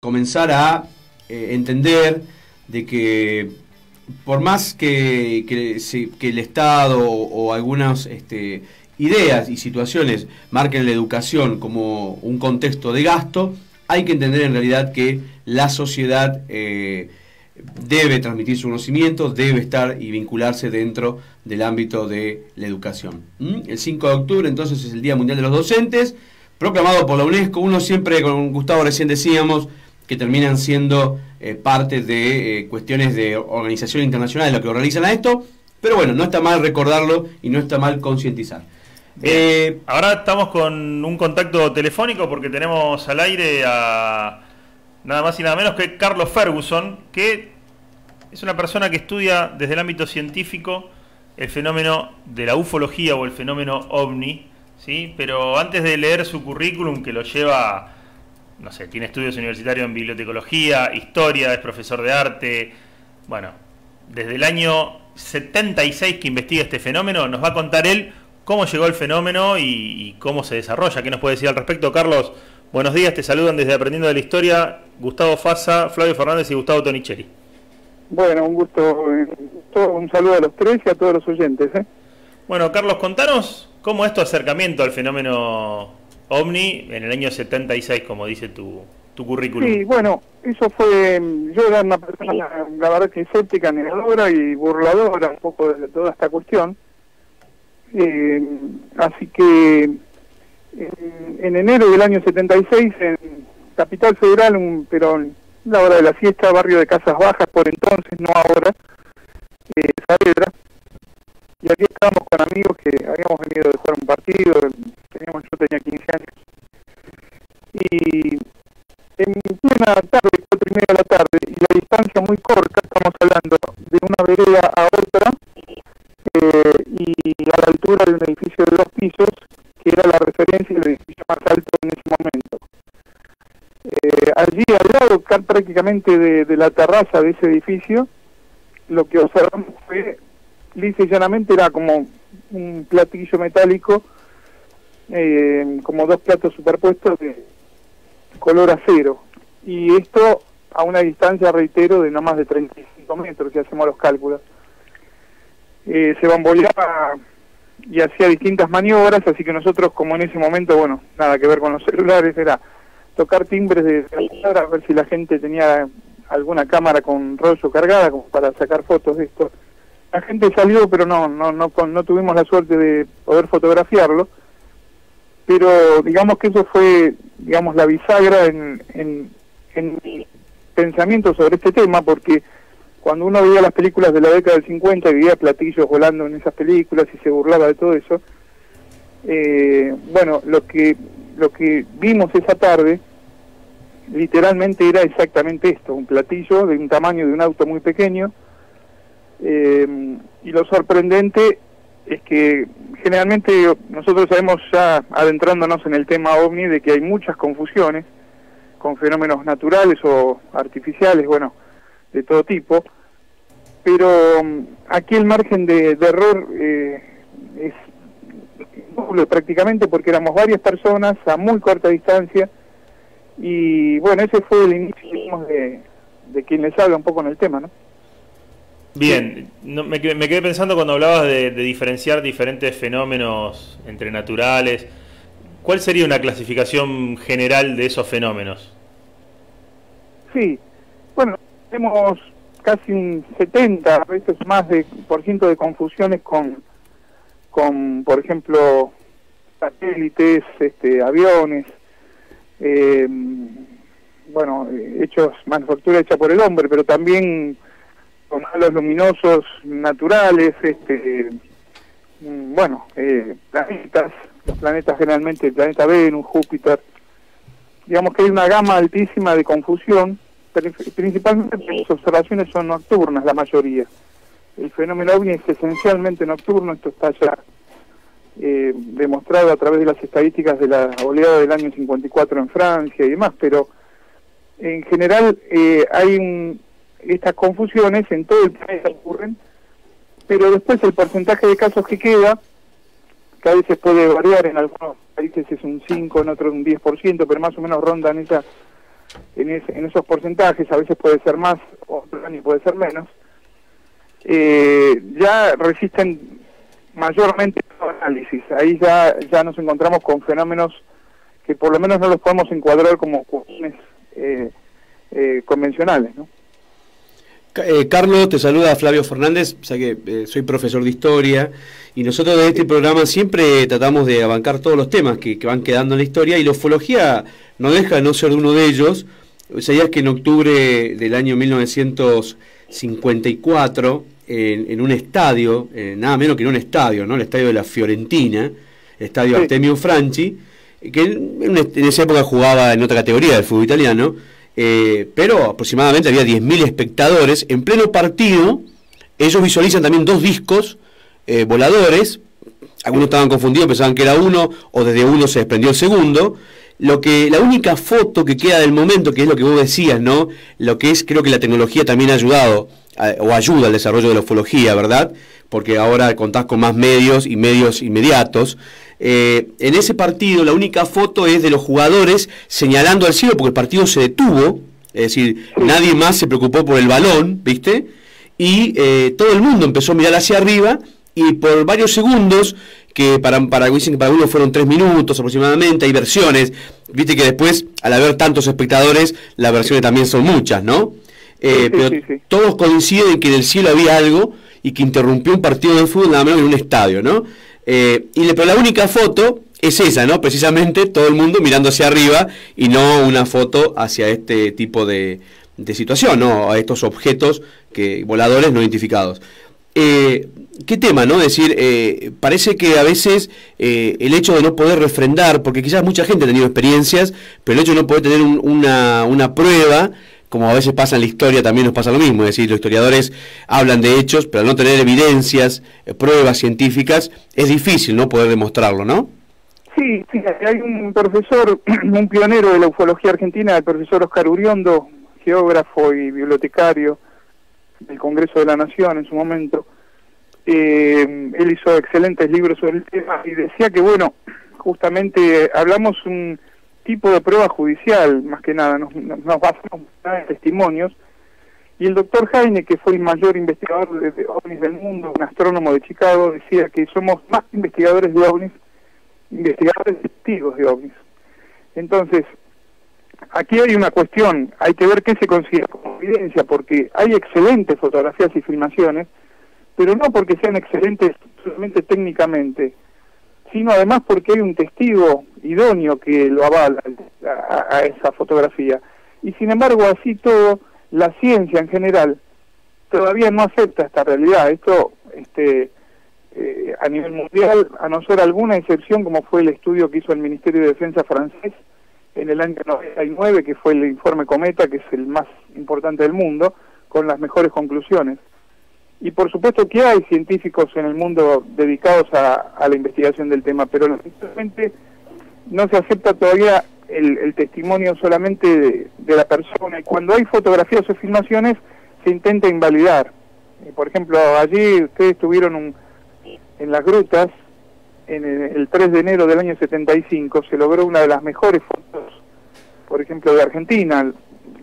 comenzar a entender de que por más que el Estado o algunas ideas y situaciones marquen la educación como un contexto de gasto, hay que entender en realidad que la sociedad debe transmitir su conocimiento, debe estar y vincularse dentro del ámbito de la educación. El 5 de octubre entonces es el Día Mundial de los Docentes, proclamado por la UNESCO. Uno siempre, con Gustavo recién decíamos, que terminan siendo parte de cuestiones de organización internacional, lo que organizan a esto, pero bueno, no está mal recordarlo y no está mal concientizar. Ahora estamos con un contacto telefónico porque tenemos al aire a nada más y nada menos que Carlos Ferguson, que es una persona que estudia desde el ámbito científico el fenómeno de la ufología o el fenómeno ovni, ¿sí? Pero antes de leer su currículum, que lo lleva, no sé, tiene estudios universitarios en bibliotecología, historia, es profesor de arte, bueno, desde el año 76 que investiga este fenómeno, nos va a contar él cómo llegó el fenómeno y cómo se desarrolla. ¿Qué nos puede decir al respecto, Carlos? Buenos días, te saludan desde Aprendiendo de la Historia Gustavo Fasa, Flavio Fernández y Gustavo Tonicheri. Bueno, un gusto, un saludo a los tres y a todos los oyentes. Bueno, Carlos, contanos cómo es tu acercamiento al fenómeno ovni en el año 76, como dice tu currículum. Sí, bueno, eso fue, yo era una persona, la verdad que escéptica, negadora y burladora un poco de toda esta cuestión. Así que en enero del año 76, en Capital Federal, pero en la hora de la siesta, barrio de Casas Bajas, por entonces, no ahora, Saavedra, y aquí estábamos con amigos que habíamos venido de jugar un partido, yo tenía 15 años, y en plena tarde, 4:30 de la tarde, y la distancia muy corta, estamos hablando de una vereda a otra, y a la altura de un edificio de 2 pisos, que era la referencia del edificio más alto en ese momento. Allí al lado, prácticamente de la terraza de ese edificio, lo que observamos fue, lisa y llanamente, era como un platillo metálico, como 2 platos superpuestos de color acero. Y esto a una distancia, reitero, de no más de 35 metros, si hacemos los cálculos. Se bamboleaba y hacía distintas maniobras, así que nosotros, como en ese momento, bueno, nada que ver con los celulares, era tocar timbres de a ver si la gente tenía alguna cámara con rollo cargada como para sacar fotos de esto. La gente salió, pero no tuvimos la suerte de poder fotografiarlo, pero digamos que eso fue, digamos, la bisagra en mi pensamiento sobre este tema, porque cuando uno veía las películas de la década del 50 y veía platillos volando en esas películas y se burlaba de todo eso, bueno, lo que vimos esa tarde literalmente era exactamente esto, un platillo de un tamaño de un auto muy pequeño, y lo sorprendente es que generalmente nosotros sabemos, ya adentrándonos en el tema OVNI, de que hay muchas confusiones con fenómenos naturales o artificiales, bueno, de todo tipo, pero aquí el margen de error es nulo prácticamente, porque éramos varias personas a muy corta distancia, y bueno, ese fue el inicio, digamos, de quien les habla un poco en el tema, ¿no? Bien, me quedé pensando cuando hablabas de diferenciar diferentes fenómenos entre naturales. ¿Cuál sería una clasificación general de esos fenómenos? Sí, bueno, tenemos casi un 70, a veces más por ciento de confusiones con, por ejemplo, satélites, aviones, bueno, manufactura hecha por el hombre, pero también con halos luminosos naturales, bueno, planetas, los planetas generalmente, el planeta Venus, Júpiter. Digamos que hay una gama altísima de confusión, pero principalmente las observaciones son nocturnas, la mayoría. El fenómeno OVNI es esencialmente nocturno, esto está ya demostrado a través de las estadísticas de la oleada del año 54 en Francia y demás, pero en general hay estas confusiones en todo el planeta ocurren, pero después el porcentaje de casos que queda, que a veces puede variar, en algunos países es un 5, en otros un 10%, pero más o menos rondan en esos porcentajes, a veces puede ser más, otro año puede ser menos, ya resisten mayormente el análisis. Ahí ya nos encontramos con fenómenos que por lo menos no los podemos encuadrar como cuestiones convencionales, ¿no? Carlos, te saluda Flavio Fernández, o sea que soy profesor de historia y nosotros de este programa siempre tratamos de abarcar todos los temas que van quedando en la historia, y la ufología no deja de no ser uno de ellos. Sabías que en octubre del año 1954 en un estadio, nada menos que en un estadio, ¿no? El estadio de la Fiorentina, el estadio Artemio Franchi, que en esa época jugaba en otra categoría del fútbol italiano, pero aproximadamente había 10.000 espectadores en pleno partido. Ellos visualizan también dos discos voladores. Algunos estaban confundidos, pensaban que era uno, o desde uno se desprendió el segundo. La única foto que queda del momento, que es lo que vos decías, ¿no? Lo que es, creo que la tecnología también ha ayudado, o ayuda al desarrollo de la ufología, ¿verdad? Porque ahora contás con más medios y medios inmediatos. En ese partido la única foto es de los jugadores señalando al cielo, porque el partido se detuvo, es decir, nadie más se preocupó por el balón, ¿viste? Y todo el mundo empezó a mirar hacia arriba, y por varios segundos, que dicen que para uno fueron 3 minutos aproximadamente, hay versiones, viste que después, al haber tantos espectadores, las versiones también son muchas, ¿no? Pero todos coinciden en que en el cielo había algo y que interrumpió un partido de fútbol, nada menos en un estadio, ¿no? Pero la única foto es esa, ¿no? Precisamente todo el mundo mirando hacia arriba y no una foto hacia este tipo de situación, ¿no? A estos objetos voladores no identificados. ¿Qué tema, no? Es decir, parece que a veces el hecho de no poder refrendar, porque quizás mucha gente ha tenido experiencias, pero el hecho de no poder tener una prueba, como a veces pasa en la historia, también nos pasa lo mismo. Es decir, los historiadores hablan de hechos, pero al no tener evidencias, pruebas científicas, es difícil no poder demostrarlo, ¿no? Sí, hay un profesor, un pionero de la ufología argentina, el profesor Oscar Uriondo, geógrafo y bibliotecario del Congreso de la Nación en su momento. Él hizo excelentes libros sobre el tema y decía que, bueno, justamente hablamos un tipo de prueba judicial, más que nada, nos basamos en testimonios, y el doctor Heine, que fue el mayor investigador de ovnis del mundo, un astrónomo de Chicago, decía que somos más investigadores de ovnis, investigadores testigos de ovnis. Entonces, aquí hay una cuestión, hay que ver qué se considera como evidencia, porque hay excelentes fotografías y filmaciones, pero no porque sean excelentes solamente técnicamente, sino además porque hay un testigo idóneo que lo avala a esa fotografía. Y sin embargo, así todo, la ciencia en general todavía no acepta esta realidad. Esto a nivel mundial, a no ser alguna excepción, como fue el estudio que hizo el Ministerio de Defensa francés en el año 99, que fue el informe Cometa, que es el más importante del mundo, con las mejores conclusiones. Y por supuesto que hay científicos en el mundo dedicados a la investigación del tema, pero lamentablemente no se acepta todavía el testimonio solamente de la persona, y cuando hay fotografías o filmaciones se intenta invalidar. Por ejemplo, allí ustedes estuvieron en las grutas, en el 3 de enero del año 75, se logró una de las mejores fotos, por ejemplo, de Argentina,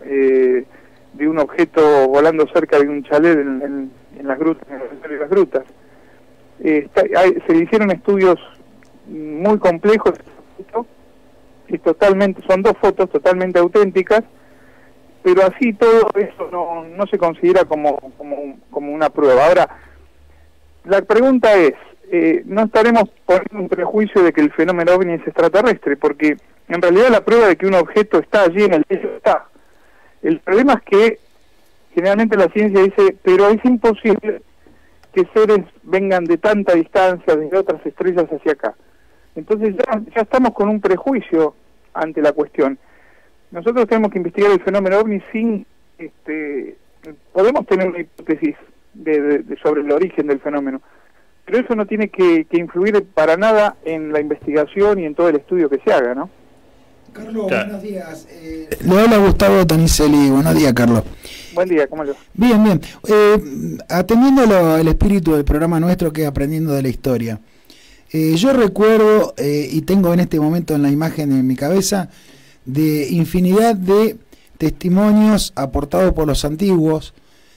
de un objeto volando cerca de un chalet en las grutas, en las grutas. Se hicieron estudios muy complejos, y son 2 fotos totalmente auténticas, pero así todo eso no se considera como una prueba. Ahora, la pregunta es, no estaremos poniendo un prejuicio de que el fenómeno ovni es extraterrestre, porque en realidad la prueba de que un objeto está allí en el cielo está. El problema es que generalmente la ciencia dice, pero es imposible que seres vengan de tanta distancia, desde otras estrellas hacia acá. Entonces ya estamos con un prejuicio ante la cuestión. Nosotros tenemos que investigar el fenómeno ovni sin... podemos tener una hipótesis sobre el origen del fenómeno, pero eso no tiene que influir para nada en la investigación y en todo el estudio que se haga, ¿no? Carlos, buenos días. Le habla Gustavo Tonicelli. Buenos días, Carlos. Buen día, ¿cómo le va? Bien. Atendiendo el espíritu del programa nuestro, que es Aprendiendo de la Historia, yo recuerdo, y tengo en este momento en la imagen en mi cabeza, de infinidad de testimonios aportados por los antiguos,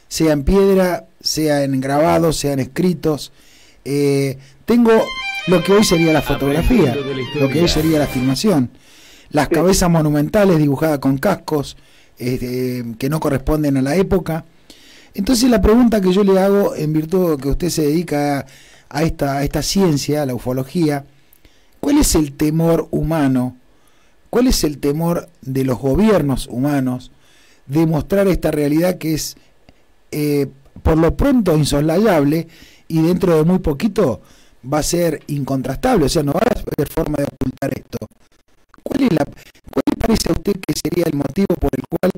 sea en piedra, sea en grabados, sean escritos. Tengo lo que hoy sería la fotografía, lo que hoy sería la filmación. Las cabezas monumentales dibujadas con cascos que no corresponden a la época. Entonces la pregunta que yo le hago, en virtud de que usted se dedica a esta ciencia, a la ufología, ¿cuál es el temor humano? ¿Cuál es el temor de los gobiernos humanos de mostrar esta realidad que es por lo pronto insoslayable y dentro de muy poquito va a ser incontrastable? O sea, no va a haber forma de ocultar esto. ¿Cuál le parece a usted que sería el motivo por el cual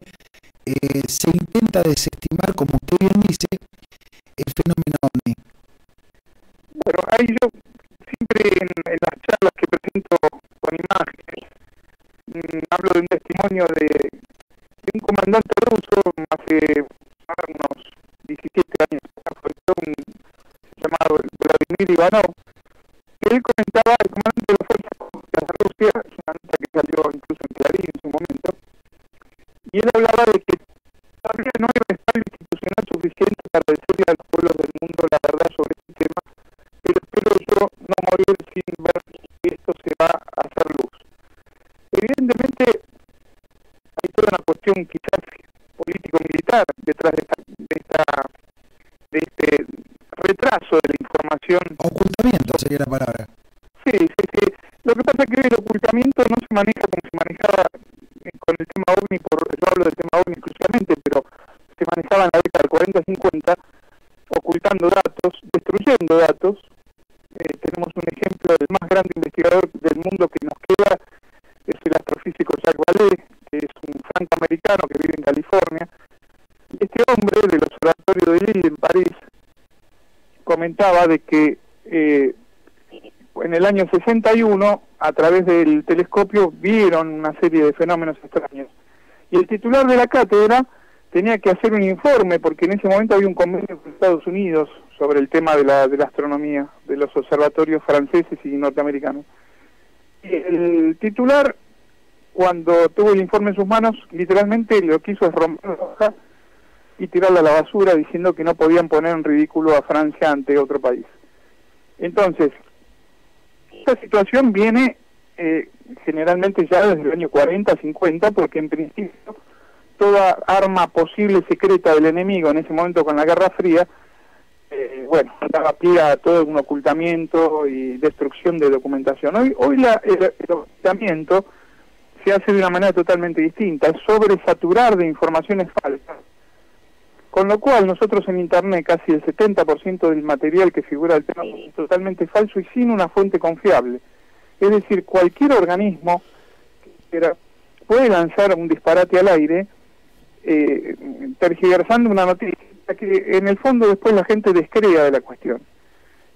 se intenta desestimar, como usted bien dice, el fenómeno OVNI? Bueno, ahí yo siempre en las charlas que presento con imágenes, hablo de un testimonio de un comandante ruso hace unos 17 años, llamado Vladimir Ivanov, que él comentaba, el comandante de las fuerzas de Rusia, es una nota que salió incluso en Clarín en su momento, y él hablaba de que todavía no hay respaldo institucional suficiente para decirle a los pueblos del mundo la verdad sobre este tema, pero espero yo no morir sin ver que esto se va a hacer luz. Evidentemente hay toda una cuestión quizás político-militar detrás de este retraso de la información. Ocultamiento sería la palabra. Sí. Lo que pasa es que el ocultamiento no se maneja como se manejaba con el tema OVNI, yo hablo del tema OVNI exclusivamente, pero se manejaba en la década del 40-50, ocultando datos, destruyendo datos. Tenemos un ejemplo del más grande investigador del mundo que nos queda, es el astrofísico Jacques Vallée, que es un franco-americano que vive en California. Y este hombre del observatorio de Lille en París comentaba de que en el año 61, a través del telescopio, vieron una serie de fenómenos extraños. Y el titular de la cátedra tenía que hacer un informe, porque en ese momento había un convenio con Estados Unidos sobre el tema de la astronomía, de los observatorios franceses y norteamericanos. Y el titular, cuando tuvo el informe en sus manos, literalmente lo que hizo es romper la hoja y tirarla a la basura, diciendo que no podían poner en ridículo a Francia ante otro país. Entonces, esta situación viene generalmente ya desde el año 40, 50, porque en principio toda arma posible secreta del enemigo en ese momento con la Guerra Fría, daba pie a todo un ocultamiento y destrucción de documentación. Hoy el ocultamiento se hace de una manera totalmente distinta, es sobresaturar de informaciones falsas, con lo cual nosotros en Internet casi el 70% del material que figura del tema es totalmente falso y sin una fuente confiable. Es decir, cualquier organismo puede lanzar un disparate al aire, tergiversando una noticia que en el fondo después la gente descrea de la cuestión.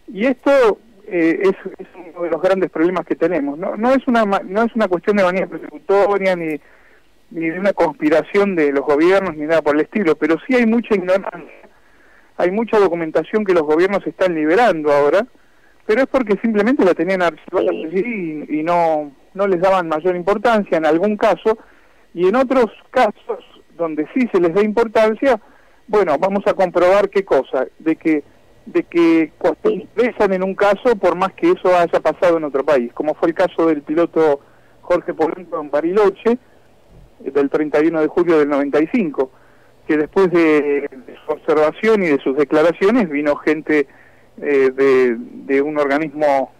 Y esto es uno de los grandes problemas que tenemos. No es una cuestión de manía persecutoria ni de una conspiración de los gobiernos ni nada por el estilo, pero sí hay mucha ignorancia, hay mucha documentación que los gobiernos están liberando ahora, pero es porque simplemente la tenían archivada y no les daban mayor importancia en algún caso, y en otros casos donde sí se les da importancia, bueno, vamos a comprobar qué cosa, de que pesan en un caso por más que eso haya pasado en otro país, como fue el caso del piloto Jorge Polanco en Bariloche, del 31 de julio del 95, que después de su observación y de sus declaraciones vino gente de un organismo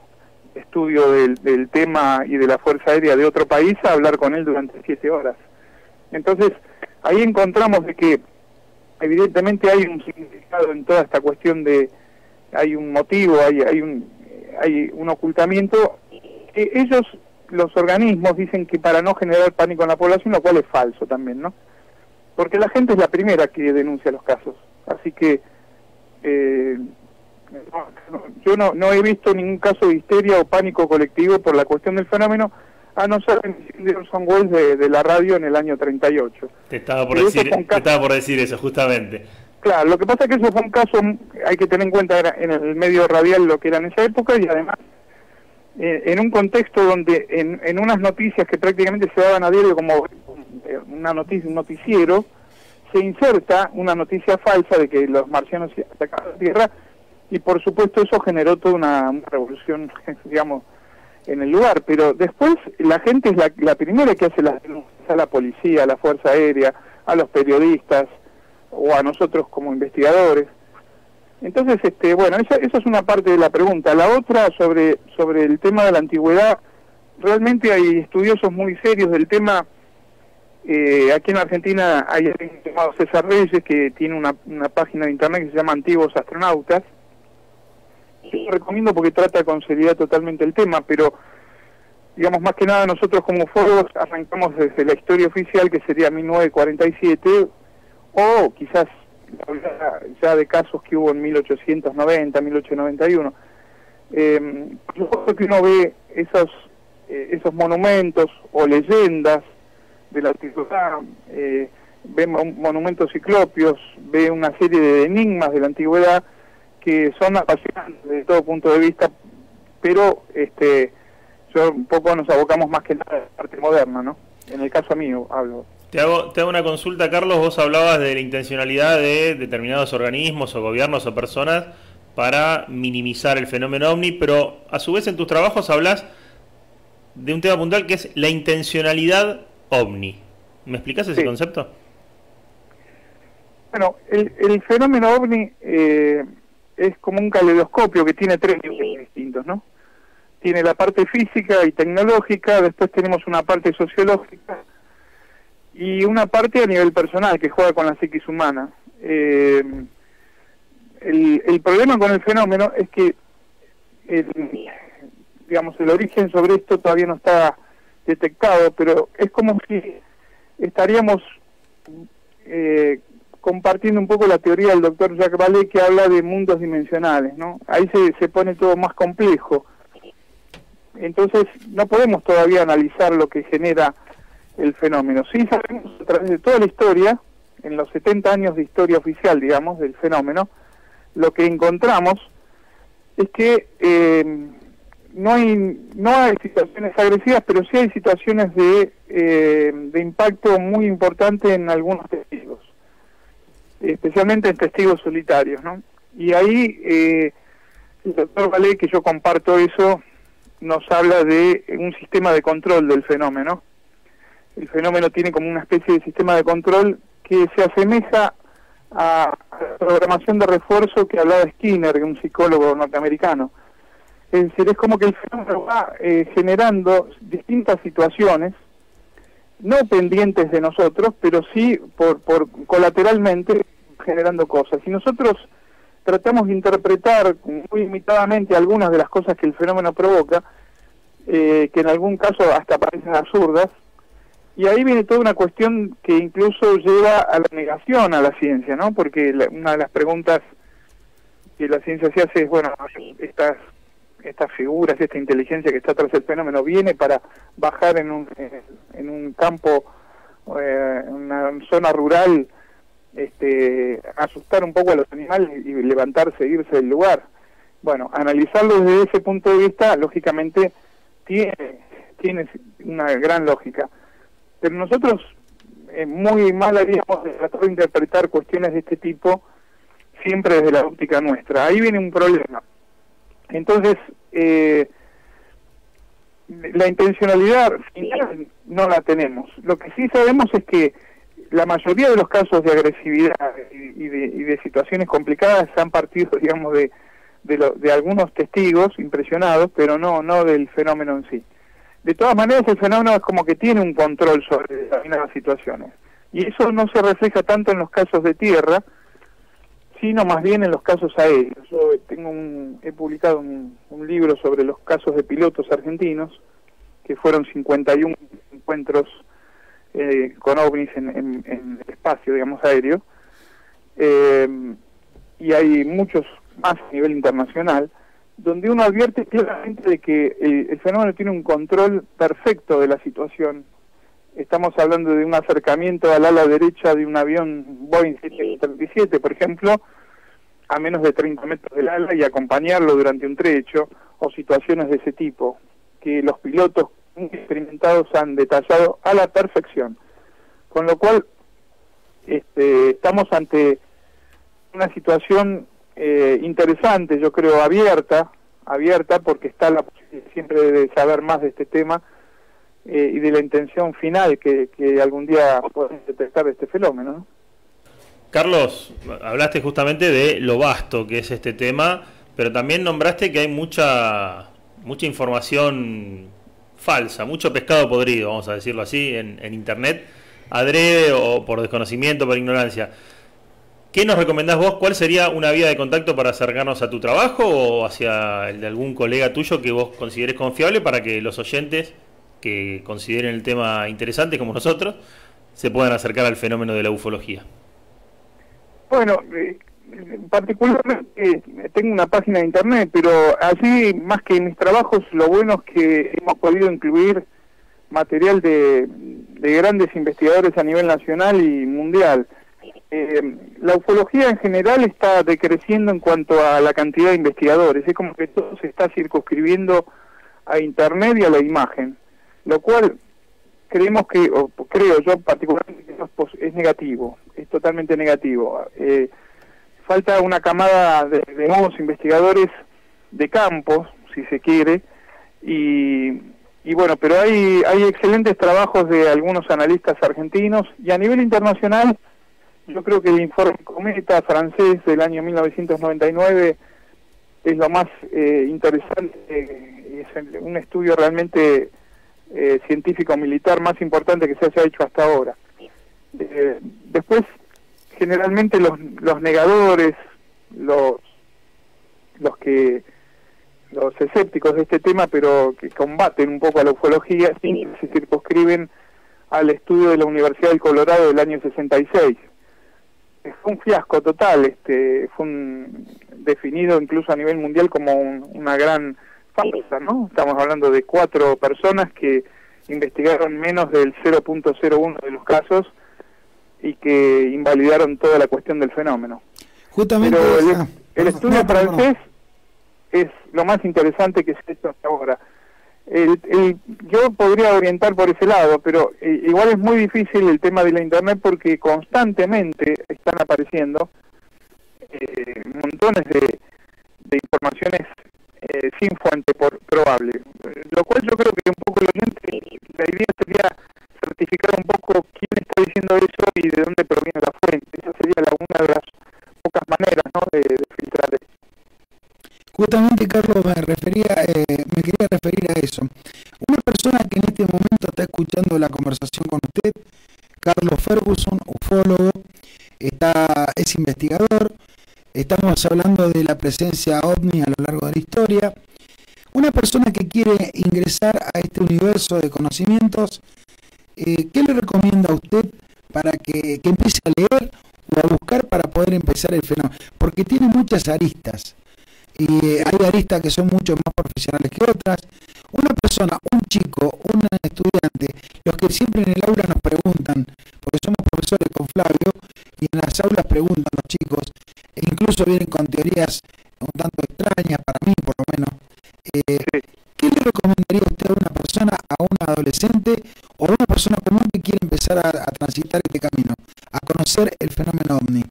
de estudio del tema y de la Fuerza Aérea de otro país a hablar con él durante 7 horas. Entonces, ahí encontramos de que evidentemente hay un significado en toda esta cuestión hay un motivo, hay un ocultamiento. Ellos, los organismos, dicen que para no generar pánico en la población, lo cual es falso también, ¿no? Porque la gente es la primera que denuncia los casos. Así que yo no he visto ningún caso de histeria o pánico colectivo por la cuestión del fenómeno, a no ser la emisión de Orson Welles de la radio en el año 38. Te estaba por decir eso, justamente. Claro, lo que pasa es que eso fue un caso, hay que tener en cuenta en el medio radial lo que era en esa época, y además en un contexto donde en unas noticias que prácticamente se daban a diario como una noticia, un noticiero, se inserta una noticia falsa de que los marcianos atacaron la Tierra, y por supuesto eso generó toda una revolución, digamos, en el lugar. Pero después la gente es la primera que hace las denuncias a la policía, a la Fuerza Aérea, a los periodistas o a nosotros como investigadores. Entonces, bueno, esa es una parte de la pregunta. La otra, sobre el tema de la antigüedad, realmente hay estudiosos muy serios del tema. Aquí en Argentina hay alguien llamado César Reyes, que tiene una página de internet que se llama Antiguos Astronautas. Yo lo recomiendo porque trata con seriedad totalmente el tema, pero digamos, más que nada nosotros como ufólogos arrancamos desde la historia oficial, que sería 1947, o quizás ya de casos que hubo en 1890, 1891. Yo creo que uno ve esos monumentos o leyendas de la antigüedad, ve monumentos ciclopios, ve una serie de enigmas de la antigüedad que son apasionantes desde todo punto de vista, pero yo un poco nos abocamos más que nada a la parte moderna, ¿no? En el caso mío hablo. Te hago una consulta, Carlos. Vos hablabas de la intencionalidad de determinados organismos o gobiernos o personas para minimizar el fenómeno OVNI, pero a su vez en tus trabajos hablas de un tema puntual que es la intencionalidad OVNI. ¿Me explicás ese concepto? Bueno, el fenómeno OVNI es como un caleidoscopio que tiene tres niveles distintos, ¿no? Tiene la parte física y tecnológica, después tenemos una parte sociológica y una parte a nivel personal que juega con la psiquis humana. El problema con el fenómeno es que digamos, el origen sobre esto todavía no está detectado, pero es como si estaríamos compartiendo un poco la teoría del doctor Jacques Vallée, que habla de mundos dimensionales, ¿no? Ahí se pone todo más complejo. Entonces no podemos todavía analizar lo que genera el fenómeno. Sí sabemos a través de toda la historia, en los 70 años de historia oficial, digamos, del fenómeno, lo que encontramos es que no hay situaciones agresivas, pero sí hay situaciones de impacto muy importante en algunos testigos, especialmente en testigos solitarios, ¿no? Y ahí el doctor Vallée, que yo comparto eso, nos habla de un sistema de control del fenómeno. El fenómeno tiene como una especie de sistema de control que se asemeja a la programación de refuerzo que hablaba Skinner, un psicólogo norteamericano. Es decir, es como que el fenómeno va generando distintas situaciones, no pendientes de nosotros, pero sí por colateralmente generando cosas. Y nosotros tratamos de interpretar muy limitadamente algunas de las cosas que el fenómeno provoca, que en algún caso hasta parecen absurdas, y ahí viene toda una cuestión que incluso lleva a la negación a la ciencia, ¿no? Porque una de las preguntas que la ciencia se hace es, bueno, estas figuras, esta inteligencia que está tras el fenómeno, ¿viene para bajar en un campo, en una zona rural, asustar un poco a los animales y levantarse e irse del lugar? Bueno, analizarlo desde ese punto de vista, lógicamente, tiene una gran lógica. Pero nosotros muy mal haríamos de tratar de interpretar cuestiones de este tipo siempre desde la óptica nuestra. Ahí viene un problema. Entonces, la intencionalidad final no la tenemos. Lo que sí sabemos es que la mayoría de los casos de agresividad y de situaciones complicadas han partido, digamos, de algunos testigos impresionados, pero no del fenómeno en sí. De todas maneras, el fenómeno es como que tiene un control sobre determinadas situaciones. Y eso no se refleja tanto en los casos de tierra, sino más bien en los casos aéreos. Yo he publicado un libro sobre los casos de pilotos argentinos, que fueron 51 encuentros con ovnis en el espacio, digamos, aéreo, y hay muchos más a nivel internacional, donde uno advierte claramente de que el fenómeno tiene un control perfecto de la situación. Estamos hablando de un acercamiento al ala derecha de un avión Boeing 737, por ejemplo, a menos de 30 metros del ala, y acompañarlo durante un trecho, o situaciones de ese tipo, que los pilotos experimentados han detallado a la perfección. Con lo cual, estamos ante una situación interesante, yo creo, abierta, porque está la posibilidad siempre de saber más de este tema y de la intención final que algún día podemos detectar este fenómeno, ¿no? Carlos, hablaste justamente de lo vasto que es este tema, pero también nombraste que hay mucha información falsa, mucho pescado podrido, vamos a decirlo así, en Internet, adrede o por desconocimiento, por ignorancia. ¿Qué nos recomendás vos? ¿Cuál sería una vía de contacto para acercarnos a tu trabajo o hacia el de algún colega tuyo que vos consideres confiable para que los oyentes que consideren el tema interesante como nosotros se puedan acercar al fenómeno de la ufología? Bueno, particularmente tengo una página de internet, pero allí, más que en mis trabajos, lo bueno es que hemos podido incluir material de grandes investigadores a nivel nacional y mundial. La ufología en general está decreciendo en cuanto a la cantidad de investigadores, es como que todo se está circunscribiendo a internet y a la imagen, lo cual creemos que, o creo yo particularmente, que es negativo, es totalmente negativo. Falta una camada de nuevos investigadores de campo, si se quiere, y bueno, pero hay excelentes trabajos de algunos analistas argentinos, y a nivel internacional, yo creo que el informe Cometa francés del año 1999 es lo más interesante, es un estudio realmente científico-militar más importante que se haya hecho hasta ahora. Después, generalmente los negadores, los escépticos de este tema, pero que combaten un poco a la ufología, se circunscriben al estudio de la Universidad del Colorado del año 66. Fue un fiasco total, fue definido incluso a nivel mundial como una gran farsa, ¿no? Estamos hablando de 4 personas que investigaron menos del 0.01 de los casos y que invalidaron toda la cuestión del fenómeno. Justamente pero el estudio francés es lo más interesante que se ha hecho hasta ahora. Yo podría orientar por ese lado, pero igual es muy difícil el tema de la internet porque constantemente están apareciendo montones de informaciones sin fuente probable, lo cual yo creo que un poco la idea sería certificar un poco quién está diciendo eso y de dónde proviene la fuente. Esa sería una de las pocas maneras, ¿no?, de filtrar esto. Justamente, Carlos, me quería referir a eso. Una persona que en este momento está escuchando la conversación con usted, Carlos Ferguson, ufólogo, es investigador, estamos hablando de la presencia ovni a lo largo de la historia. Una persona que quiere ingresar a este universo de conocimientos, ¿qué le recomienda a usted para que empiece a leer o a buscar para poder empezar el fenómeno? Porque tiene muchas aristas. Y hay aristas que son mucho más profesionales que otras. Una persona, un chico, un estudiante, los que siempre en el aula nos preguntan, porque somos profesores con Flavio, y en las aulas preguntan los chicos, e incluso vienen con teorías un tanto extrañas, para mí por lo menos. ¿Qué le recomendaría usted a una persona, a un adolescente o a una persona común que quiere empezar a transitar este camino, a conocer el fenómeno ovni?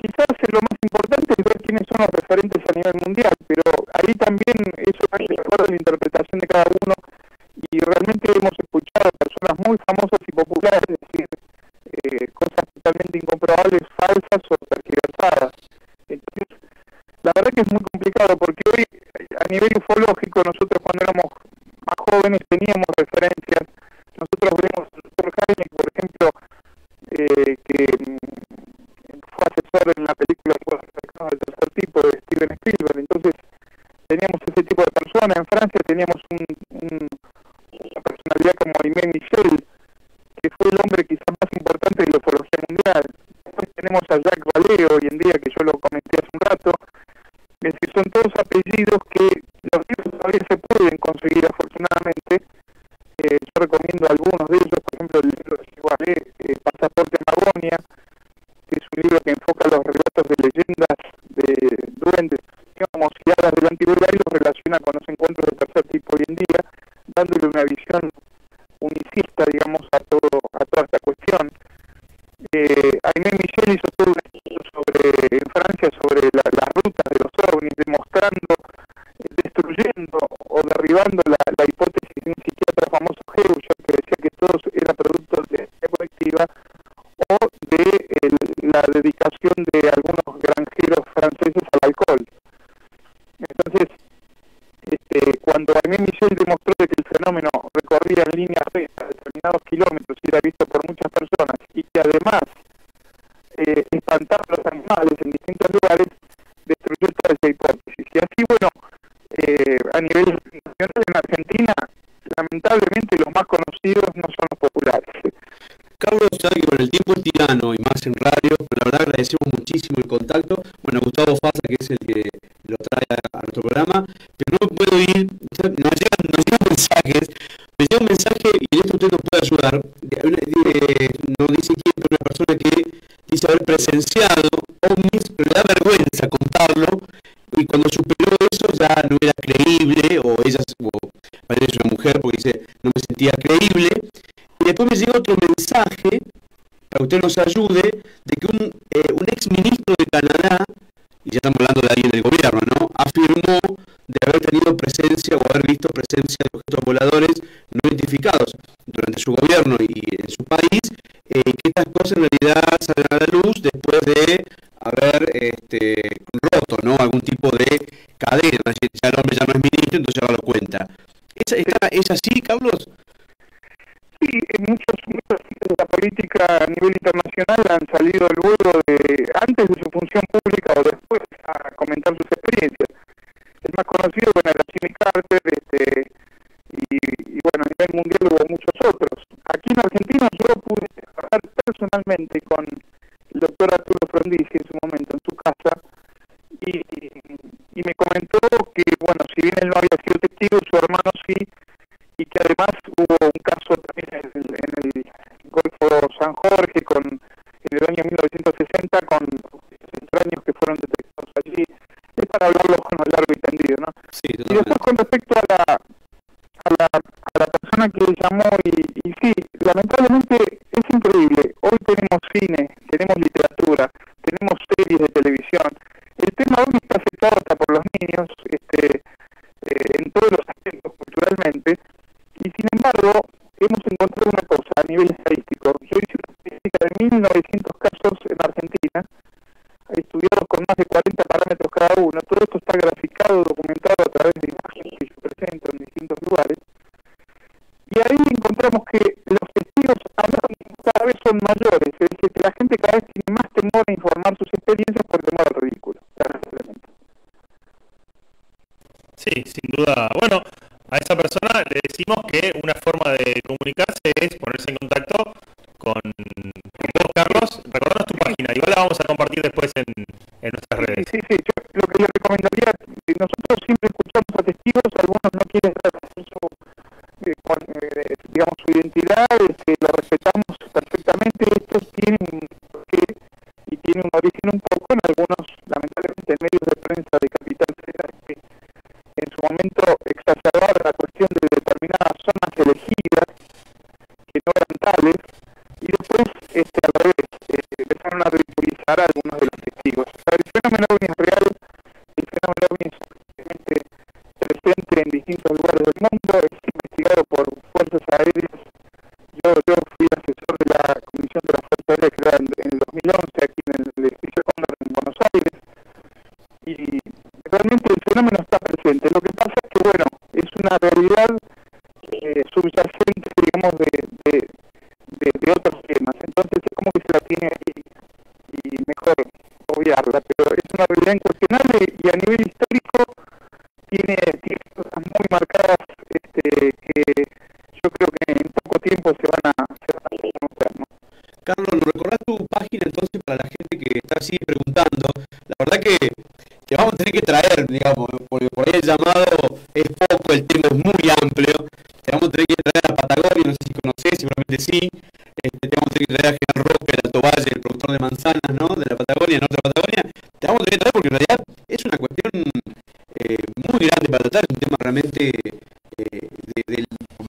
Quizás lo más importante es ver quiénes son los referentes a nivel mundial, pero ahí también eso va de acuerdo a la interpretación de cada uno, y realmente hemos escuchado personas muy famosas y populares decir cosas totalmente incomprobables, falsas o tergiversadas. Entonces, la verdad que es muy complicado, porque hoy a nivel ufológico nosotros cuando éramos más jóvenes teníamos referencias. Nosotros vemos al Dr. Jaime, por ejemplo, que fue asesor en la película del tercer tipo de Steven Spielberg. Entonces teníamos ese tipo de personas. En Francia teníamos una personalidad como Aimé Michel, que fue el hombre quizás más importante de la ufología mundial. Después tenemos a Jacques Vallée hoy en día, que yo lo comenté hace un rato. Es decir, son todos apellidos que los libros todavía se pueden conseguir afortunadamente. Yo recomiendo algunos de ellos, por ejemplo el libro de Jacques Vallée, Pasaporte Magonia, que es un libro que enfoca los relatos de leyendas de duendes, digamos, y hadas de la antigüedad, y los relaciona con los encuentros de tercer tipo hoy en día, dándole una visión unicista, digamos, a toda Aimé Michel hizo todo un estudio en Francia sobre las rutas de los ovnis, demostrando, destruyendo o derribando la hipótesis de un psiquiatra famoso Geuger, que decía que todo era producto de la colectiva o de la dedicación de algunos granjeros franceses al alcohol. Entonces, cuando Aimé Michel demostró de que el fenómeno recorría en línea recta determinados kilómetros y era visto por muchas personas, y que además espantaba a los animales en distintos lugares, destruyó toda esa hipótesis. Y así, bueno, a nivel nacional en Argentina, lamentablemente los más conocidos no son los populares. Carlos, sabe que con el tiempo es tirano y más en radio, pero la verdad agradecemos muchísimo el contacto. Bueno, Gustavo Fasa, que es el que lo trae a nuestro programa, pero no puedo ir, nos llegan mensajes, me llega un mensaje y en esto usted nos puede ayudar. No dice quién, pero una persona que dice haber presenciado ovnis, pero le da vergüenza contarlo, y cuando superó eso ya no era creíble, o ella, parece una mujer, porque dice, no me sentía creíble. Y después me llega otro mensaje, para que usted nos ayude, de que un ex ministro de Canadá, y ya estamos hablando de alguien del gobierno, ¿no?, afirmó de haber tenido presencia o haber visto presencia de objetos voladores no identificados durante su gobierno y en su país, que estas cosas en realidad salen a la luz después de haber roto, ¿no?, algún tipo de cadena. Es decir, ya el hombre ya no es ministro, entonces ya lo cuenta. ¿Es así, Carlos? Sí, muchos de la política a nivel internacional han salido luego antes de su función pública o después, a comentar sus experiencias. El más conocido, bueno, era Jimmy Carter, y bueno, a nivel mundial hubo muchos otros. Aquí en Argentina yo pude trabajar personalmente con el doctor Arturo Frondizi en su momento en su casa, y me comentó que, bueno, si bien él no había sido testigo, su hermano sí, y que además hubo un caso también en el Golfo San Jorge en el año 1960 con extraños que fueron detectados allí. Es para hablarlo con lo largo y tendido, ¿no? Sí, y después con respecto a la persona que llamó, y sí, lamentablemente es increíble. Hoy tenemos cine, tenemos literatura, tenemos series de televisión. El tema hoy está aceptado hasta por los niños, en todos los aspectos culturalmente. Y sin embargo, hemos encontrado una cosa a nivel estadístico. Yo hice una estadística de 1900 casos en Argentina, estudiados con más de 40 parámetros cada uno. Todo esto está graficado, documentado a través de imágenes que se presentan en distintos lugares. Y ahí encontramos que los testigos cada vez son mayores, es decir, que la gente cada vez tiene más temor a informar sus experiencias por temor al ridículo. Sí, sin duda. Bueno, a esa persona le decimos que una forma de comunicarse es ponerse en contacto con vos, Carlos. Recordanos tu página, igual la vamos a compartir después en nuestras redes. Sí, yo lo que le recomendaría, nosotros siempre escuchamos a testigos, algunos no quieren dar digamos, su identidad, lo respetamos perfectamente. Estos tienen un porqué y tienen un origen un poco en algunos, lamentablemente, en medios de prensa de Capital Federal, que en su momento exacerbaron la cuestión de determinadas zonas elegidas que no eran tales, y después, al revés, empezaron a ridiculizar a algunos de los testigos. O sea, el fenómeno ovni es real, el fenómeno ovni es obviamente presente en distintos lugares del mundo, es investigado por fuerzas aéreas. Yo fui asesor de la Comisión de la Fuerza Aérea que era en el 2011 aquí en el edificio Cóndor en Buenos Aires, y realmente el fenómeno está presente. Lo que pasa es que, bueno, es una realidad subyacente, digamos, de otros temas. Entonces es como que se la tiene ahí y mejor obviarla, pero es una realidad incuestionable y a nivel histórico tiene cosas muy marcadas que yo creo que en poco tiempo se van a conocer, ¿no? Carlos, ¿nos recordás tu página entonces para la gente que está así preguntando? La verdad que vamos a tener que traer, digamos, porque por ahí el llamado es poco, el tema es muy amplio. Te vamos a tener que traer a Patagonia, no sé si conocés, seguramente sí. Te vamos a tener que traer a General Roca, el Alto Valle, el productor de manzanas, ¿no?, de la Patagonia, norte de la Patagonia. Te vamos a tener que traer porque en realidad es una cuestión muy grande para tratar, es un tema realmente,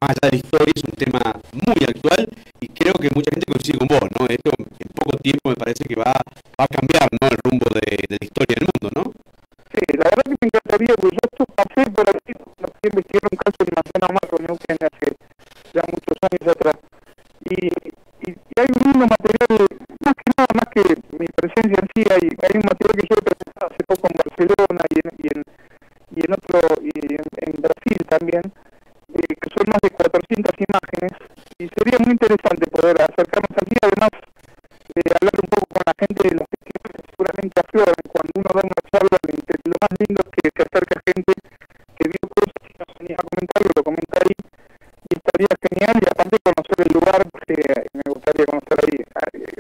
más allá de la historia, es un tema muy actual, y creo que que mucha gente coincide con vos, ¿no? Esto en poco tiempo me parece que va a cambiar, ¿no? El rumbo de la historia del mundo, ¿no? Sí, la verdad que me encantaría, porque yo pasé por ahí, no fui a investigar un caso de Manzana Marco en Neuquén hace ya muchos años atrás. Y hay un lindo material, más que nada, más que mi presencia en sí, hay un material que yo he presentado hace poco en Barcelona y en Brasil también, que son más de 400 imágenes, y sería muy interesante poder acercarnos allí, además hablar un poco con la gente de los festivales que seguramente afloran. Cuando uno da una charla, lo más lindo es que se acerca gente que vio cosas y no se anima a comentarlo, lo comenta ahí, y estaría genial, y aparte conocer el lugar, porque me gustaría conocer ahí.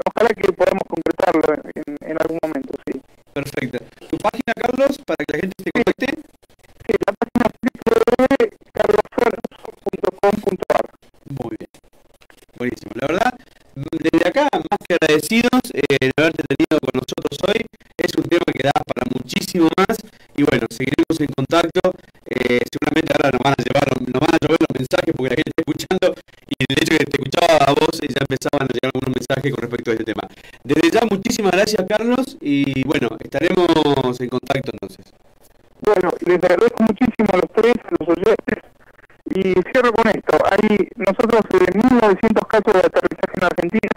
Ojalá que podamos concretarlo en algún momento, sí. Perfecto. ¿Tu página, Carlos, para que la gente se conecte? Sí, la página www.carlosferguson.com.ar. Muy bien. Buenísimo. La verdad, desde acá, más que agradecidos de haberte tenido con nosotros hoy. Es un tema que da para muchísimo más. Y bueno, seguiremos en contacto. Seguramente ahora nos van a llover los mensajes porque la gente está escuchando. Y de hecho que te escuchaba a vos y ya empezaban a llegar algunos mensajes con respecto a este tema. Desde ya, muchísimas gracias, Carlos. Y bueno, estaremos en contacto entonces. Bueno, les agradezco muchísimo a los tres, a los oyentes. Y cierro con esto. Hay nosotros 1.900 casos de aterrizaje en Argentina.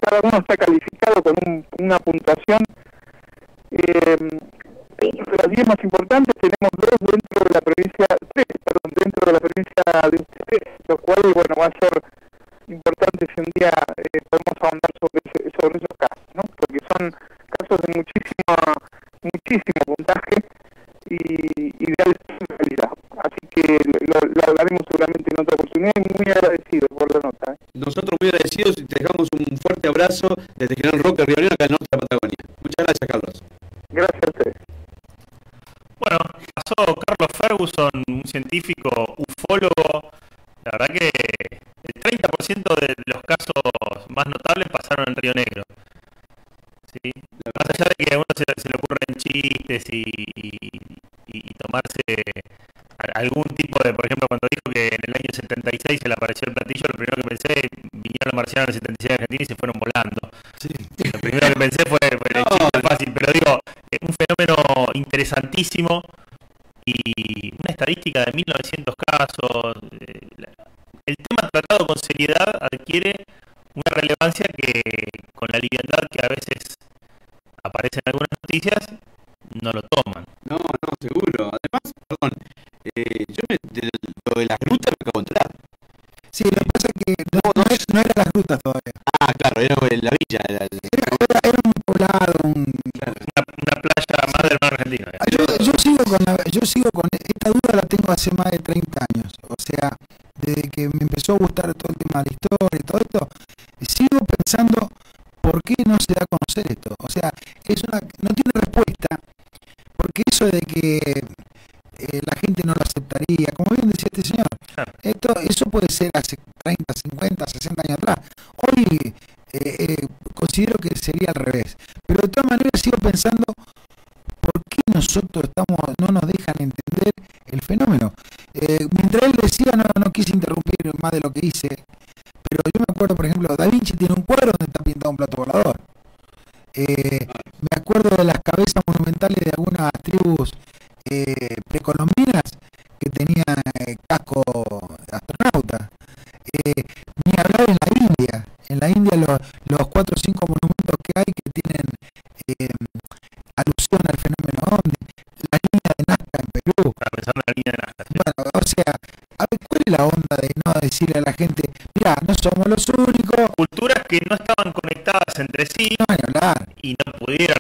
Cada uno está calificado con una puntuación. De las 10 más importantes tenemos 3 dentro de la provincia de ustedes, lo cual, bueno, va a ser importante si un día podemos ahondar sobre esos casos, ¿no? Porque son casos de muchísimo puntaje y de alta calidad. Así que lo hablaremos seguramente en otra oportunidad, y muy agradecido por la nota. Nosotros muy agradecidos y te dejamos un fuerte abrazo desde General Roque, Río Negro, acá al norte de la Patagonia. Muchas gracias, Carlos. Gracias a ustedes. Bueno, pasó Carlos Ferguson, un científico ufólogo. La verdad que el 30% de los casos más notables pasaron en Río Negro. ¿Sí? Más allá de que a uno se le ocurren chistes y tomarse algún tipo de, por ejemplo, cuando dijo que en el año 76 se le apareció el platillo, lo primero que pensé, vinieron los marcianos en el 76 a Argentina y se fueron volando. Sí. Lo primero que pensé fue el chiste fácil, pero digo, un fenómeno interesantísimo y una estadística de 1.900 casos. El tema tratado con seriedad adquiere una relevancia que con la liviandad que a veces aparece en algunas noticias no lo toman. No, seguro. Además, perdón, de lo de las grutas me acabo de enterar. Sí, lo que pasa es que no eran las rutas todavía. Ah, claro, era la villa. Era un poblado, una playa más del mar argentino. Yo sigo con esta duda, la tengo hace más de 30 años. O sea, desde que me empezó a gustar todo el tema de la historia y todo esto, sigo pensando por qué no se da a conocer esto. O sea, no tiene respuesta, porque eso de que la gente no lo aceptaría, como bien decía este señor, eso puede ser hace 30, 50, 60 años atrás. Hoy considero que sería al revés, pero de todas maneras sigo pensando por qué nosotros no nos dejan entender el fenómeno. Mientras él decía, no quise interrumpir más de lo que hice, pero yo me acuerdo, por ejemplo, Da Vinci tiene un cuadro donde está pintado un plato volador. Me acuerdo de las cabezas monumentales de algunas tribus precolombinas que tenían casco de astronauta. Ni hablar en la India. En la India los 4 o 5 monumentos que hay que tienen alusión al fenómeno OVNI. La línea de Nazca en Perú. Pensando en la línea de Nazca. ¿Sí? Bueno, o sea, a ver, ¿cuál es la onda de no decirle a la gente, mira, no somos los únicos? Culturas que no estaban conectadas entre sí. No van a hablar. Y no pudieron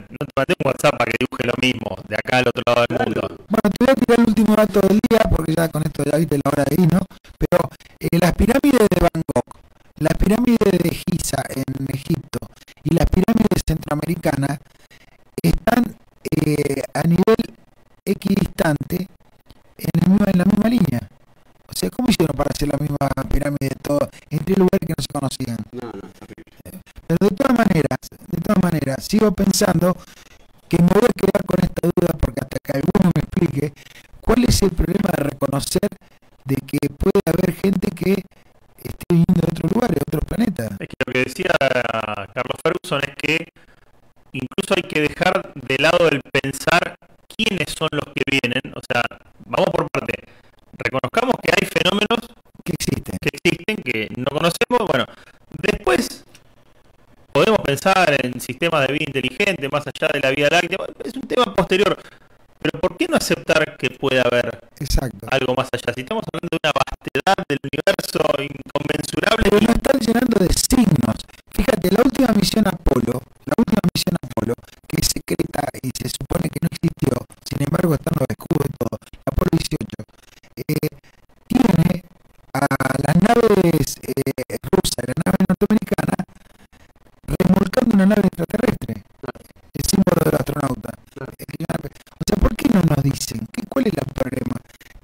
no te mandé un WhatsApp para que dibuje lo mismo de acá al otro lado del mundo. Bueno, te voy a tirar el último dato del día porque ya con esto ya viste la hora de ir, ¿no? Pero las pirámides de Bangkok, las pirámides de Giza en Egipto y las pirámides centroamericanas están a nivel equidistante en la misma línea. O sea, ¿cómo hicieron para hacer la misma pirámide de todo en 3 lugares que no se conocían? No, terrible. Pero de todas maneras, sigo pensando que me voy a quedar con esta duda porque hasta que alguno me explique cuál es el problema de reconocer de que puede haber gente que esté viniendo de otro lugar, de otro planeta. Es que lo que decía Carlos Ferguson es que incluso hay que dejar de lado el pensar quiénes son los que vienen. O sea, vamos por parte. Reconozcamos que hay fenómenos que existen, que no conocemos. Bueno, después podemos pensar en sistemas de vida inteligente más allá de la Vía Láctea. Es un tema posterior. Pero ¿por qué no aceptar que puede haber algo más allá? Si estamos hablando de una vastedad del universo inconmensurable. Pero nos están llenando de signos. Fíjate, la última misión Apolo, que es secreta y se supone que no existió, sin embargo están los escudos y todo, Apolo 18, tiene a las naves rusas y la nave norteamericana remolcando una nave extraterrestre. El símbolo del astronauta. O sea, ¿por qué no nos dicen? ¿Cuál es el problema?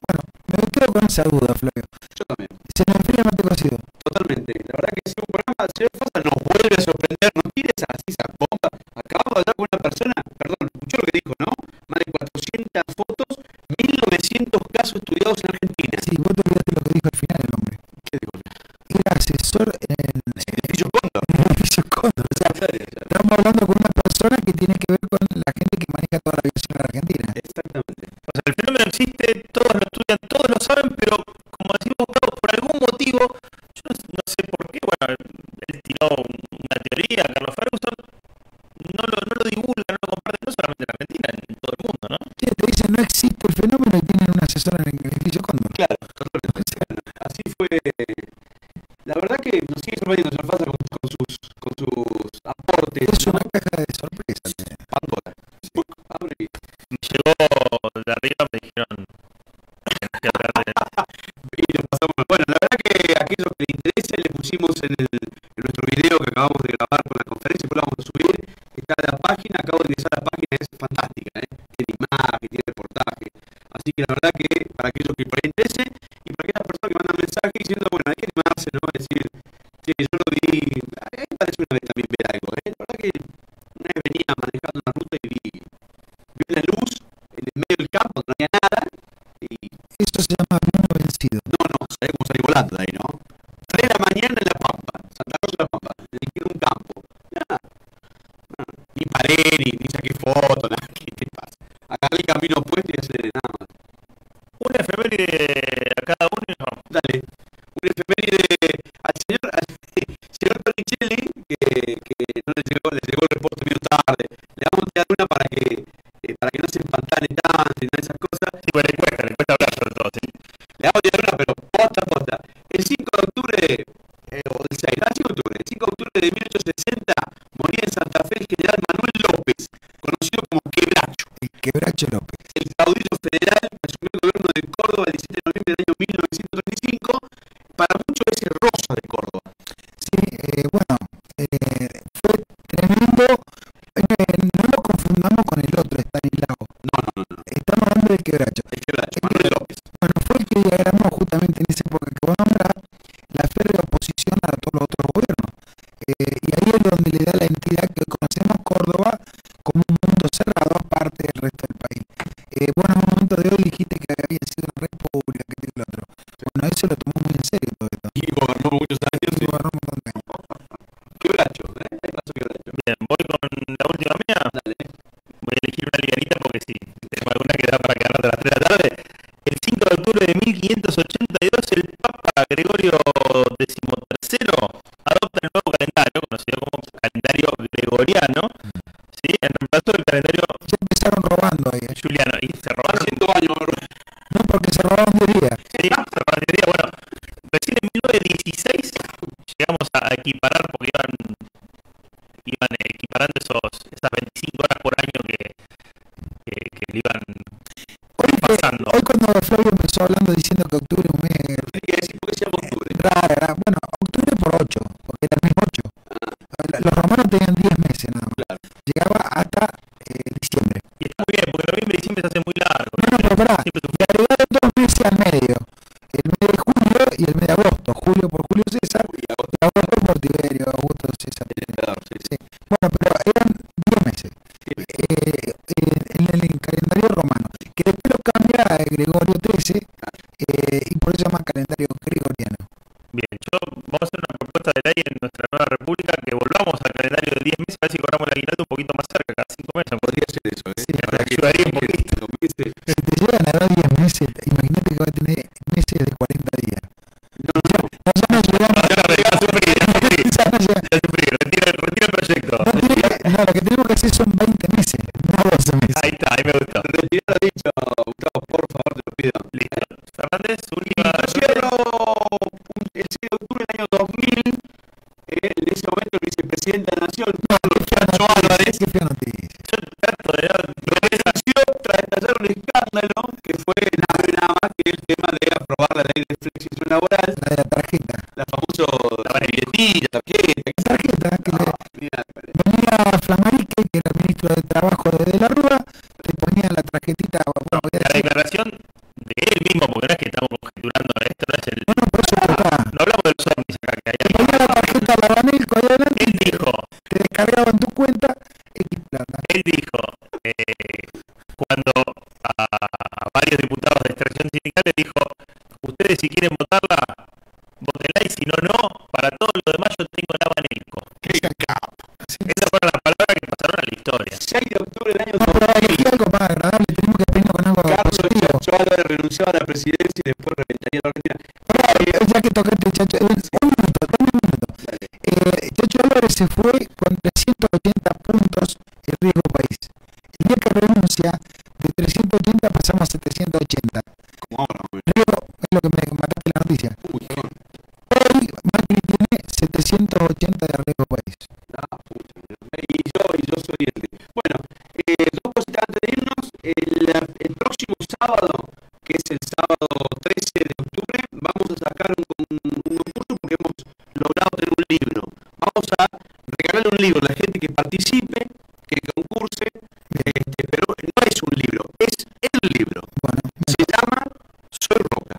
Bueno, me quedo con esa duda, Flavio. Yo también. Se nos enfría el mate cocido. Totalmente. La verdad que si un programa, señor Fasa, nos vuelve a sorprender, nos tires así esa bomba. Acabamos de hablar con una persona, perdón, escuchó lo que dijo, ¿no? Más de 400 fotos, 1900 casos estudiados en Argentina. Sí, vos te olvidaste lo que dijo al final el hombre. ¿Qué dijo? Era asesor en el edificio Cóndor. En el edificio Cóndor. O sea, estamos hablando con una persona que tiene que ver con la gente que maneja toda la aviación en Argentina. Exactamente. O sea, el fenómeno existe, todos lo estudian, todos lo saben, pero como decimos, Carlos, por algún motivo, yo no sé por qué, bueno, él tiró una teoría, Carlos Ferguson, no lo divulga, no lo comparte, no solamente en Argentina, en todo el mundo, ¿no? Sí, te dicen no existe el fenómeno y tienen un asesor en el edificio Cóndor. Claro, así fue. La verdad que nos sigue sorprendiendo señor Fasa con sus aportes. Es una caja de sorpresas. Pandora. Abre. Me llegó de arriba, me dijeron que hablar de... Y lo pasamos. Bueno, la verdad que a aquellos que les interesa le pusimos en nuestro video que acabamos de grabar con la conferencia, que lo vamos a subir. Está en la página, acabo de ingresar a la página, es fantástica, tiene imagen, tiene reportaje. Así que la verdad que para aquellos que por ahí interese y para aquellas personas que mandan mensajes diciendo, bueno, hay que animarse, ¿no? Es decir, sí, yo lo vi, a mí me parece una vez también ver algo, La verdad que una vez venía manejando una ruta y vi una luz en el medio del campo, no había nada. Y eso se llama vino vencido. No, sabés cómo salí volando de ahí, ¿no? 3 de la mañana en La Pampa, Santa Rosa de La Pampa, en un campo. Nada. Ni paré, ni saqué foto, nada. ¿Qué pasa? Agarré el camino opuesto y aceleré, nada más. Una efeméride a cada uno y nos vamos. Dale. Una efeméride al señor Torricelli, que no le llegó el reporte medio tarde. Le vamos a tirar una para que no se empantane tanto y nada de esas cosas. Sí, pues le cuesta hablar sobre todo, sí. Le vamos a tirar una, pero posta. El 5 de octubre, o el 6, el 5 de octubre, el 5 de octubre de 1860, moría en Santa Fe el general Manuel López, conocido como Quebracho. El Quebracho López. El caudillo federal que asumió el gobierno de Córdoba el 17 de noviembre del año 1935, para muchos es el Rosa de Córdoba. Sí, bueno, fue tremendo. No lo confundamos con el otro, Estanislao. No. Estamos hablando del Quebracho. El Quebracho, Manuel López. Bueno, fue el que diagramó justamente en esa época que vos nombrás la férrea oposición a todos los otros gobiernos. Y ahí es donde le da la entidad que hoy conocemos, Córdoba, como un mundo cerrado aparte del resto del país. Bueno, en un momento de hoy dijiste que había sido una república, que el otro. Bueno, eso lo tomó muy en serio todo esto. Y gobernó muchos años. Sí, gobernó un montón de años. Quebracho, Hay paso Quebracho. Bien, voy con la última mía. Dale. Voy a elegir una liganita porque sí, tengo alguna que da para quedar hasta las 3 de la tarde. El 5 de octubre de 1582, el Papa Gregorio XIII adopta el nuevo calendario, conocido como calendario gregoriano, ¿sí? En reemplazo del calendario Ya empezaron robando ahí. juliano. Y se robaron 100 años. No, porque se robaron 10 días. Sí, se robaron 10 días. Bueno, recién en 1916 llegamos a equiparar, porque iban equiparando esas 25 horas por año que le iban pasando. Hoy cuando Flavio empezó hablando diciendo que octubre es un mes Hay que decir por qué se llama octubre. raro, bueno, octubre por 8, porque era el mes 8. Los romanos tenían 10 meses nada más. Claro. Llegaba hasta diciembre. Y está muy bien, porque noviembre y diciembre se hace muy largo. No, pero pará, Siempre le agregaron 2 meses al medio. El mes de julio y el mes de agosto. Julio por Julio César y agosto por Tiberio, Augusto César. Sí. Bueno, pero eran 10 meses. En el calendario romano, que después lo cambia a Gregorio XIII y por eso se llama calendario gregoriano. Bien, vamos a hacer una propuesta de ley en nuestra nueva meses, a ver si cobramos el aguinaldo un poquito más cerca, cada 5 meses. Podría ser eso, ¿eh? Sí, Ahora que ayudaría un poquito. los meses- Si te llegan a dar 10 meses, imagínate que va a tener meses de 40 días. No, no, Ya no llegamos. Ya sufrí, Ya no llegamos. ya sufrí, retira el proyecto. No, lo que tenemos que hacer son 20 meses, no 12 meses. Ahí está, ahí me gustó. retirar lo dicho, Gustavo, por favor, te lo pido. Listo. Fernández, Y última. yo cierro el 6 de octubre del año 2000, en ese momento el vicepresidente de la Nación, Carlos Chacho Álvarez, Qué fea noticia. Yo trato de dar. renunció tras estallar un escándalo que fue nada más que el tema de aprobar la ley de flexibilización laboral, La de la tarjeta. la famosa billetilla, tarjeta. La tarjeta que le Mira, ponía Flamarique, que era el ministro de Trabajo de la Rúa, le ponía la tarjetita. Bueno, voy a La decir, declaración de él mismo, porque no es que estamos conjeturando esto, no es el. bueno, por eso está. No hablamos de los ovnis acá, que hay Te ponía la tarjeta Labanelco ahí adelante Él y dijo, te descargaba en tu cuenta X plata. cuando a varios diputados de extracción sindical le dijo, ustedes si quieren votarla, votenla y si no, no, para todo lo demás yo tengo la Banelco. qué capo. Esas fueron las palabras que pasaron a la historia. 6 de octubre del año No, pero 2000, elegí algo más agradable, tenemos que pedirnos con algo Carlos positivo. Chacho Álvarez renunciaba a la presidencia y después reventaría la Argentina. Ya que tocaste, Chacho, un minuto, dame un minuto. Chacho Álvarez se fue con 380 puntos el riesgo país. El día que renuncia, de 380 pasamos a 780. Como ahora, güey. Riesgo es lo que me mataste la noticia. Uy, no. Hoy Macri tiene 780 de riesgo país. Ah, puta, y yo soy el de. Bueno, dos cositas antes de irnos. El próximo sábado, que es el sábado 13 de octubre, vamos a sacar un concurso porque hemos logrado tener un libro. Vamos a regalarle un libro a la gente que participe, que concurse, pero no es un libro, es el libro. Bueno, Se llama Soy Roca.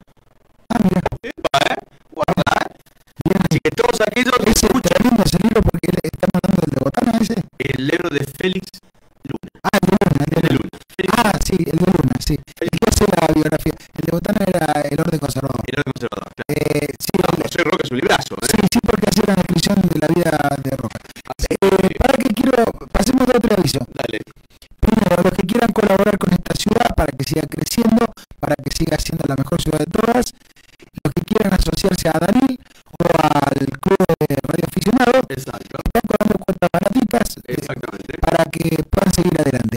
mira, Epa, guarda. Así que todos aquellos que ese escuchan tremendo ese libro porque estamos hablando del de Botana ese. el libro de Félix Luna. Ah, el de Luna, el de De Luna. Luna. Ah, sí, el de Luna, sí. El que hace la biografía. El de Botana era el orden conservador. El orden conservador, claro. Sí, No, Soy Roca es un librazo, ¿eh? sí, porque hace la descripción de la vida de Roca. Para que pasemos de otro aviso. Dale. Primero, los que quieran colaborar con esta ciudad para que siga creciendo, para que siga siendo la mejor ciudad de todas, los que quieran asociarse a Danil o al club de radioaficionados, Exacto. están cobrando cuotas baratitas Exactamente. para que puedan seguir adelante.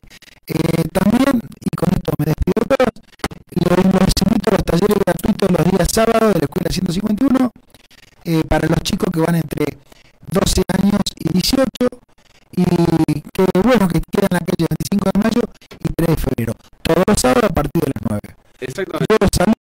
También, y con esto me despido de todos, los invito a los talleres gratuitos los días sábados de la Escuela 151 para los chicos que van entre 12 años y 18 y que bueno, que quedan en la calle 25 de mayo y 3 de febrero, todos los sábados a partir de las 9. Exactamente. Yo los saludo.